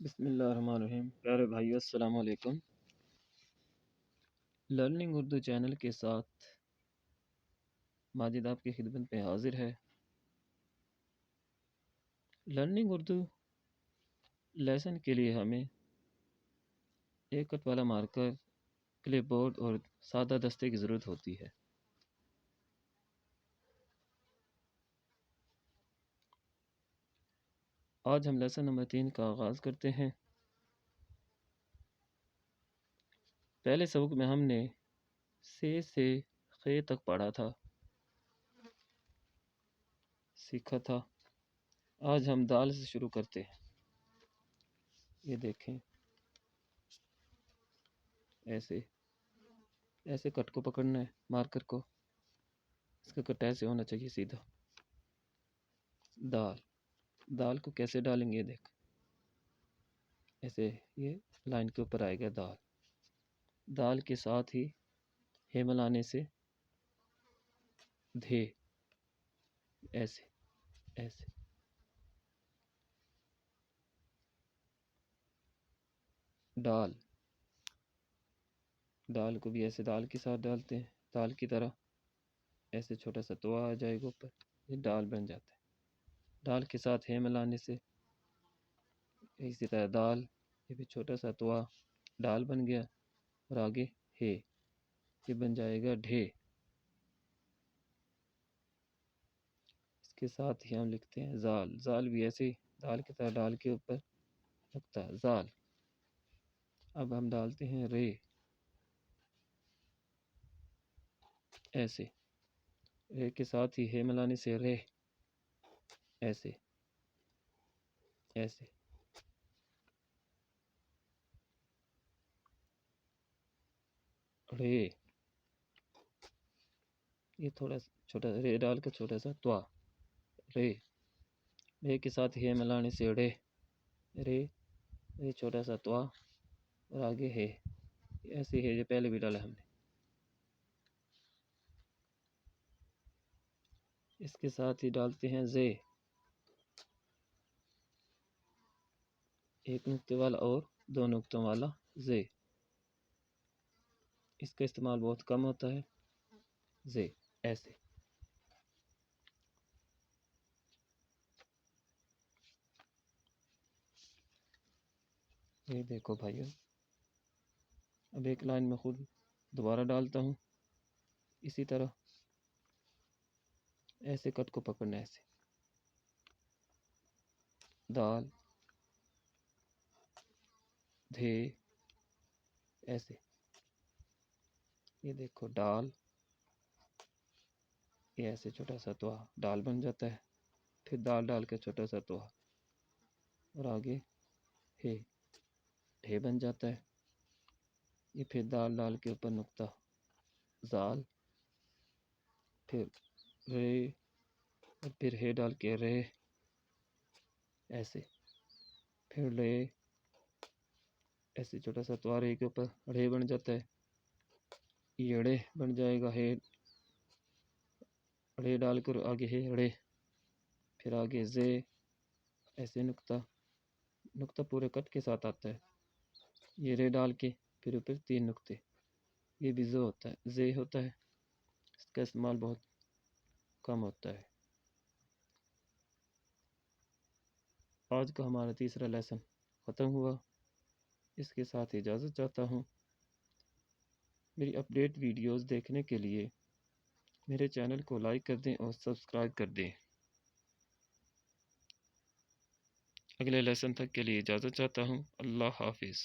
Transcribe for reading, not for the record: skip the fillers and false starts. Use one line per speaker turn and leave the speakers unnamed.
बिस्मिल्लाहिर्रहमानिर्रहीम। प्यारे भाइयों, अस्सलाम वालेकुम। लर्निंग उर्दू चैनल के साथ माजिद आपकी खिदमत में हाजिर है। लर्निंग उर्दू लेसन के लिए हमें एक कट वाला मार्कर, क्लिपबोर्ड और सादा दस्ते की ज़रूरत होती है। आज हम लेसन नंबर 3 का आगाज़ करते हैं। पहले सबक में हमने से खे तक पढ़ा था, सीखा था। आज हम दाल से शुरू करते हैं। ये देखें, ऐसे ऐसे कट को पकड़ना है, मार्कर को। इसका कट ऐसे होना चाहिए, सीधा। दाल दाल को कैसे डालेंगे, ये देख, ऐसे ये लाइन के ऊपर आएगा दाल। दाल के साथ ही हे मिलाने से धे, ऐसे ऐसे। डाल दाल को भी ऐसे दाल के साथ डालते हैं, दाल की तरह। ऐसे छोटा सा तवा आ जाएगा ऊपर, ये दाल बन जाता है। दाल के साथ हे मिलाने से इसी तरह दाल, ये भी छोटा सा तवा, दाल बन गया। और आगे हे, ये बन जाएगा ढे। इसके साथ ही हम लिखते हैं जाल। जाल भी ऐसे ही दाल की तरह, दाल के ऊपर नुक्ता, जाल। अब हम डालते हैं रे, ऐसे। रे के साथ ही हे मिलाने से रे, ऐसे ऐसे। रे, ये थोड़ा छोटा रे डाल कर छोटा सा त्वा, रे। रे के साथ हे मिलाने से रे, रे, ये छोटा सा त्वा और आगे है, ऐसे है, जो पहले भी डाला हमने। इसके साथ ही डालते हैं जे, एक नुक्ते वाला और दो नुक्तों वाला जे। इसका इस्तेमाल बहुत कम होता है, जे, ऐसे। ये देखो भाइयों, अब एक लाइन में खुद दोबारा डालता हूँ, इसी तरह। ऐसे कट को पकड़ना, ऐसे दाल धे, ऐसे। ये देखो डाल, ये ऐसे छोटा सा तवा, दाल बन जाता है। फिर दाल डाल के छोटा सा तवा और आगे हे, ढे बन जाता है। ये फिर दाल डाल के ऊपर नुक्ता, जाल, फिर रे, और फिर हे डाल के रे, ऐसे। फिर रे, ऐसे छोटा सा त्वारे के ऊपर रे बन जाता है। ये रे बन जाएगा, हे, रे डाल कर आगे हे रे, फिर आगे जे, ऐसे नुक्ता। नुक्ता पूरे कट के साथ आता है। ये रे डाल के फिर ऊपर तीन नुक्ते, ये भी जो होता है, जे होता है। इसका इस्तेमाल बहुत कम होता है। आज का हमारा तीसरा लेसन ख़त्म हुआ। इसके साथ इजाज़त चाहता हूँ। मेरी अपडेट वीडियोस देखने के लिए मेरे चैनल को लाइक कर दें और सब्सक्राइब कर दें। अगले लेसन तक के लिए इजाज़त चाहता हूँ। अल्लाह हाफिज़।